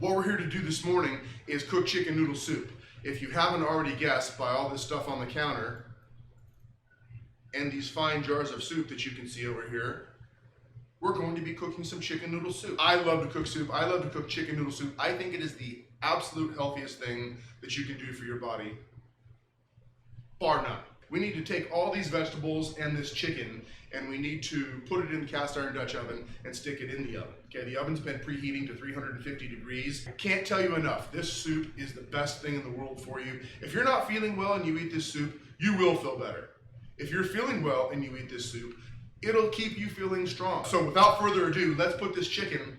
What we're here to do this morning is cook chicken noodle soup. If you haven't already guessed by all this stuff on the counter and these fine jars of soup that you can see over here, we're going to be cooking some chicken noodle soup. I love to cook soup. I love to cook chicken noodle soup. I think it is the absolute healthiest thing that you can do for your body, bar none. We need to take all these vegetables and this chicken and we need to put it in the cast iron Dutch oven and stick it in the oven. Okay, the oven's been preheating to 350 degrees. I can't tell you enough, this soup is the best thing in the world for you. If you're not feeling well and you eat this soup, you will feel better. If you're feeling well and you eat this soup, it'll keep you feeling strong. So without further ado, let's put this chicken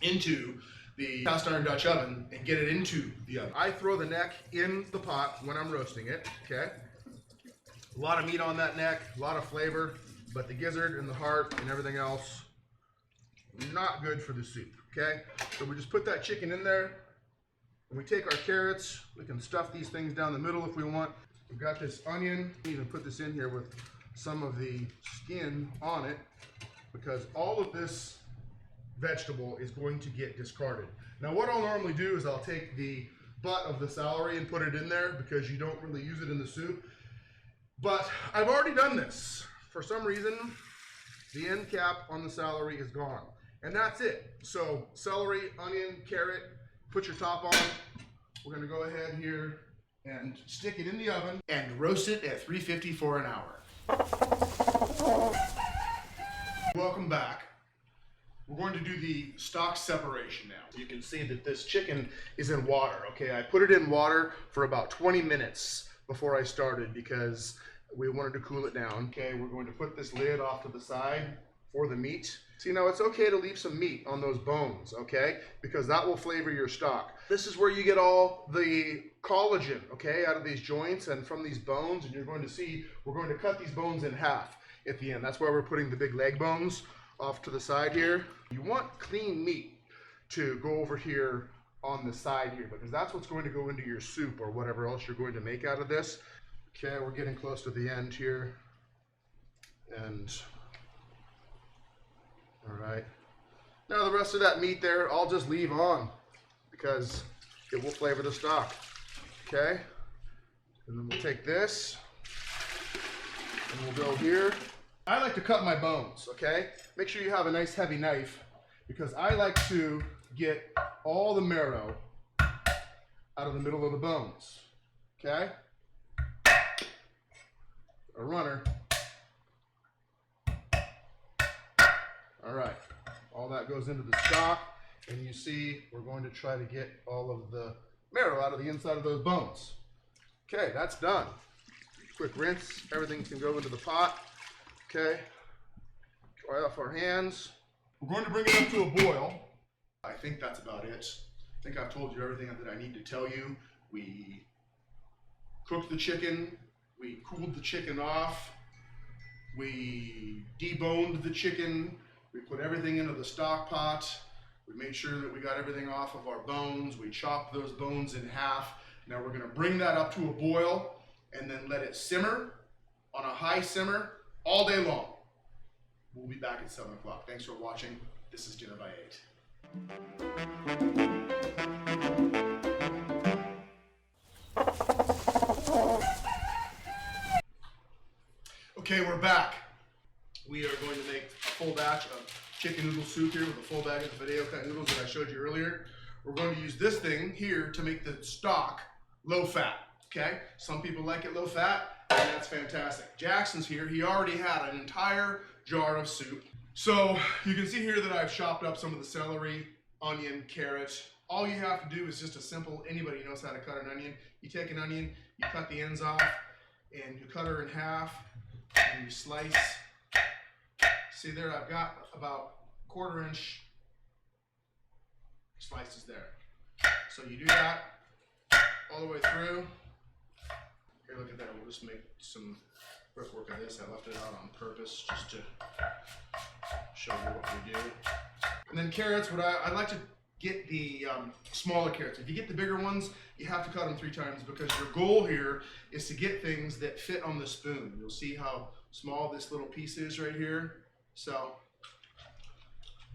into the cast iron Dutch oven and get it into the oven. I throw the neck in the pot when I'm roasting it, okay? A lot of meat on that neck, a lot of flavor, but the gizzard and the heart and everything else, not good for the soup, okay? So we just put that chicken in there, and we take our carrots, we can stuff these things down the middle if we want. We've got this onion, we even put this in here with some of the skin on it, because all of this vegetable is going to get discarded. Now what I'll normally do is I'll take the butt of the celery and put it in there because you don't really use it in the soup. But I've already done this. For some reason, the end cap on the celery is gone. And that's it. So celery, onion, carrot, put your top on. We're gonna go ahead here and stick it in the oven and roast it at 350 for an hour. Welcome back. We're going to do the stock separation now. You can see that this chicken is in water, okay? I put it in water for about 20 minutes before I started because we wanted to cool it down. Okay, we're going to put this lid off to the side for the meat. See, now it's okay to leave some meat on those bones, okay? Because that will flavor your stock. This is where you get all the collagen, okay, out of these joints and from these bones, and you're going to see we're going to cut these bones in half at the end. That's why we're putting the big leg bones off to the side here. You want clean meat to go over here on the side here because that's what's going to go into your soup or whatever else you're going to make out of this. Okay, we're getting close to the end here. And, all right. Now the rest of that meat there, I'll just leave on because it will flavor the stock. Okay? And then we'll take this and we'll go here. I like to cut my bones, okay? Make sure you have a nice heavy knife because I like to get all the marrow out of the middle of the bones, okay? A runner. All right, all that goes into the stock, and you see we're going to try to get all of the marrow out of the inside of those bones. Okay, that's done. Quick rinse, everything can go into the pot. Okay, dry off our hands. We're going to bring it up to a boil. I think that's about it. I think I've told you everything that I need to tell you. We cooked the chicken. We cooled the chicken off, we deboned the chicken, we put everything into the stock pot, we made sure that we got everything off of our bones, we chopped those bones in half. Now we're gonna bring that up to a boil and then let it simmer on a high simmer all day long. We'll be back at 7 o'clock. Thanks for watching. This is Dinner by 8. Okay, we're back. We are going to make a full batch of chicken noodle soup here with a full bag of the video cut noodles that I showed you earlier. We're going to use this thing here to make the stock low fat, okay? Some people like it low fat, and that's fantastic. Jackson's here. He already had an entire jar of soup. So you can see here that I've chopped up some of the celery, onion, carrot. All you have to do is just a simple, anybody knows how to cut an onion. You take an onion, you cut the ends off, and you cut her in half, and you slice. See there, I've got about 1/4 inch slices there. So you do that all the way through. Here, look at that. We'll just make some brickwork of this. I left it out on purpose just to show you what we do. And then carrots, I like to get the smaller carrots. If you get the bigger ones, you have to cut them 3 times because your goal here is to get things that fit on the spoon. You'll see how small this little piece is right here. So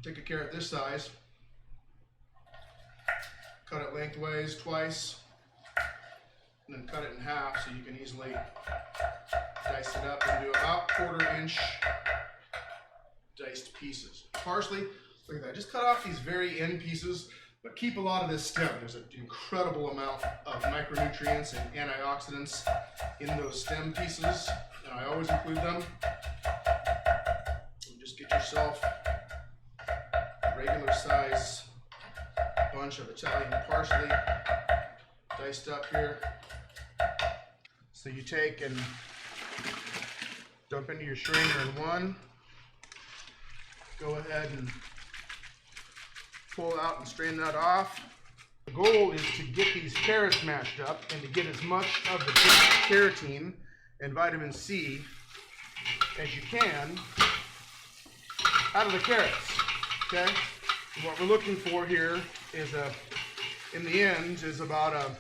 take a carrot this size, cut it lengthways twice, and then cut it in half so you can easily dice it up into about 1/4 inch diced pieces. Parsley, look at that. Just cut off these very end pieces, but keep a lot of this stem. There's an incredible amount of micronutrients and antioxidants in those stem pieces, and I always include them. And just get yourself a regular size bunch of Italian parsley diced up here. So you take and dump into your strainer in one. Go ahead and pull out and strain that off. The goal is to get these carrots mashed up and to get as much of the carotene and vitamin C as you can out of the carrots, okay? And what we're looking for here is in the end, is about a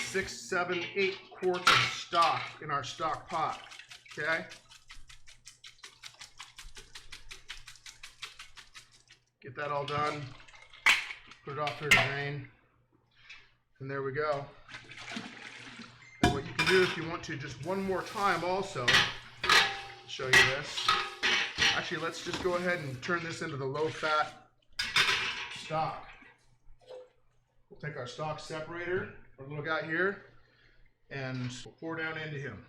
6, 7, 8 quarts of stock in our stock pot, okay? Get that all done, put it off here to drain, and there we go. And what you can do if you want to, just one more time also, show you this. Actually, let's just go ahead and turn this into the low-fat stock. We'll take our stock separator, our little guy here, and we'll pour down into him.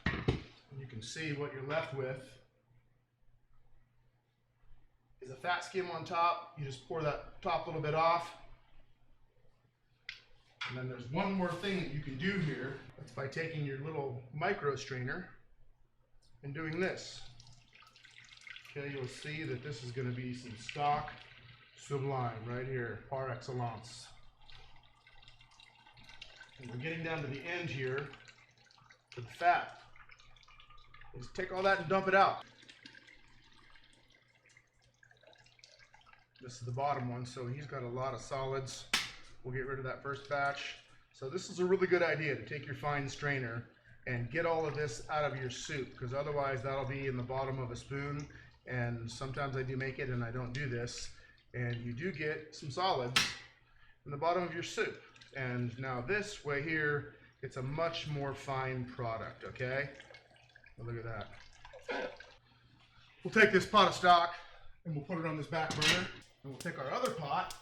And you can see what you're left with is a fat skim on top. You just pour that top little bit off. And then there's one more thing that you can do here. That's by taking your little micro strainer and doing this. Okay, you'll see that this is going to be some stock sublime right here, par excellence. And we're getting down to the end here to the fat. Just take all that and dump it out. This is the bottom one, so he's got a lot of solids. We'll get rid of that first batch. So this is a really good idea to take your fine strainer and get all of this out of your soup, because otherwise that'll be in the bottom of a spoon, and sometimes I do make it and I don't do this, and you do get some solids in the bottom of your soup. And now this way here, it's a much more fine product, okay? Well, look at that. We'll take this pot of stock and we'll put it on this back burner, and we'll take our other pot,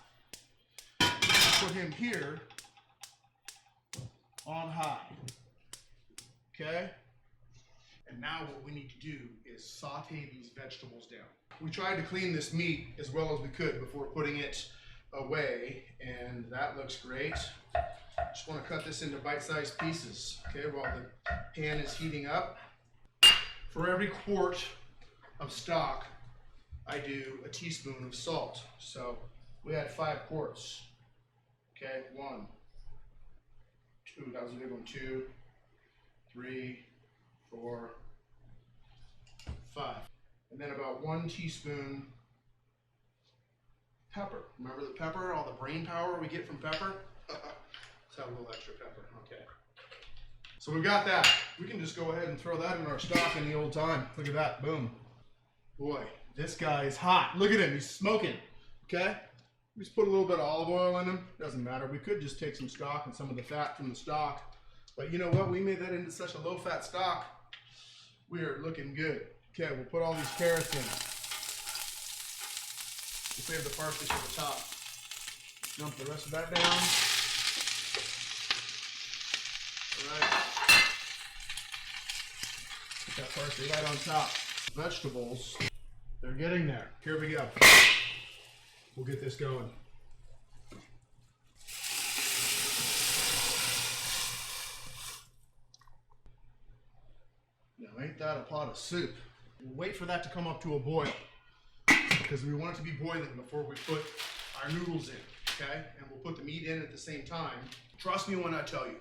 put him here on high, okay? And now what we need to do is saute these vegetables down. We tried to clean this meat as well as we could before putting it away, and that looks great. Just want to cut this into bite-sized pieces, okay, while the pan is heating up. For every quart of stock, I do a teaspoon of salt. So we had 5 quarts. Okay, 1, 2, that was a big one, 2, 3, 4, 5. And then about 1 teaspoon pepper. Remember the pepper, all the brain power we get from pepper? Let's have a little extra pepper, okay. So we've got that. We can just go ahead and throw that in our stock in the old time. Look at that, boom. Boy, this guy is hot. Look at him, he's smoking, okay? We just put a little bit of olive oil in him. Doesn't matter. We could just take some stock and some of the fat from the stock. But you know what? We made that into such a low-fat stock. We are looking good. Okay, we'll put all these carrots in. We'll save the parsley for the top. Dump the rest of that down. All right. Put that parsley right on top. Vegetables, they're getting there. Here we go. We'll get this going. Now, ain't that a pot of soup? We'll wait for that to come up to a boil, because we want it to be boiling before we put our noodles in, okay? And we'll put the meat in at the same time. Trust me when I tell you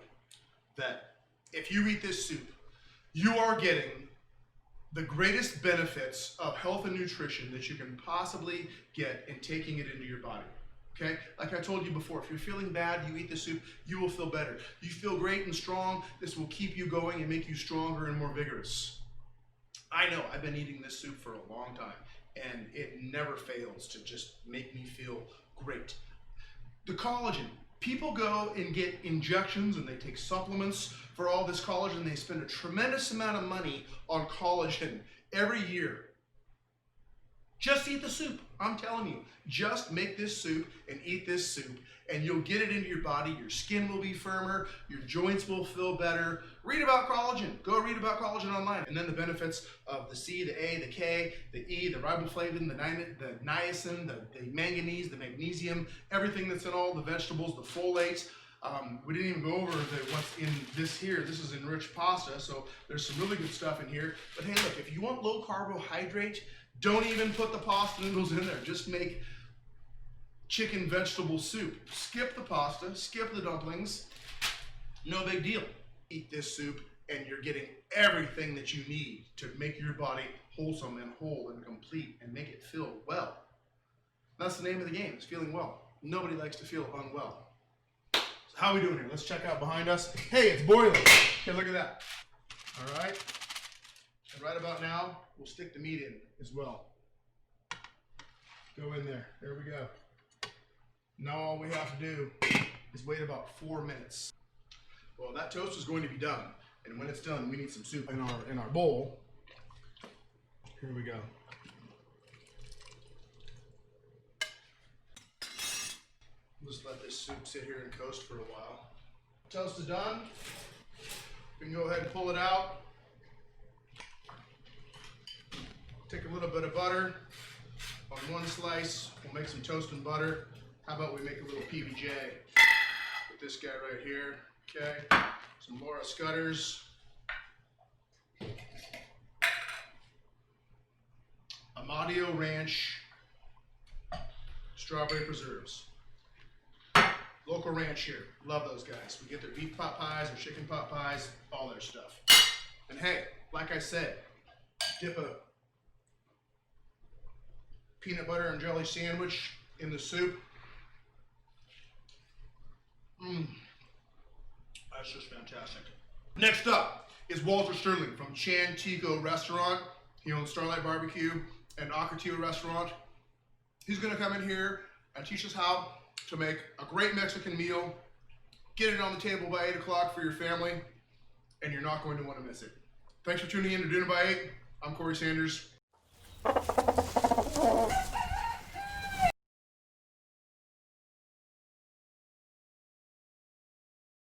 that if you eat this soup, you are getting the greatest benefits of health and nutrition that you can possibly get in taking it into your body, okay? Like I told you before, if you're feeling bad, you eat the soup, you will feel better. You feel great and strong, this will keep you going and make you stronger and more vigorous. I know, I've been eating this soup for a long time, and it never fails to just make me feel great. The collagen. People go and get injections and they take supplements for all this collagen. They spend a tremendous amount of money on collagen every year. Just eat the soup. I'm telling you, just make this soup and eat this soup and you'll get it into your body. Your skin will be firmer. Your joints will feel better. Read about collagen. Go read about collagen online. And then the benefits of the C, the A, the K, the E, the riboflavin, the niacin, the manganese, the magnesium, everything that's in all the vegetables, the folate. We didn't even go over what's in this here. This is enriched pasta, so there's some really good stuff in here. But hey, look, if you want low carbohydrate, don't even put the pasta noodles in there. Just make chicken vegetable soup. Skip the pasta, skip the dumplings. No big deal. Eat this soup and you're getting everything that you need to make your body wholesome and whole and complete and make it feel well. That's the name of the game, is feeling well. Nobody likes to feel unwell. So how are we doing here? Let's check out behind us. Hey, it's boiling. Okay, look at that. All right. And right about now, we'll stick the meat in as well. Go in there. There we go. Now all we have to do is wait about 4 minutes. Well, that toast is going to be done. And when it's done, we need some soup in our bowl. Here we go. Just let this soup sit here and coast for a while. Toast is done. We can go ahead and pull it out. Take a little bit of butter on one slice. We'll make some toast and butter. How about we make a little PBJ with this guy right here, okay? Some Laura Scudders. Amadio Ranch strawberry preserves. Local ranch here. Love those guys. We get their beef pot pies, their chicken pot pies, all their stuff. And hey, like I said, dip a peanut butter and jelly sandwich in the soup. That's just fantastic. Next up is Walter Sterling from Chantico Restaurant. He owns Starlight Barbecue and Ocotillo Restaurant. He's gonna come in here and teach us how to make a great Mexican meal, get it on the table by 8 o'clock for your family, and you're not going to want to miss it. Thanks for tuning in to Dinner by 8. I'm Corey Sanders.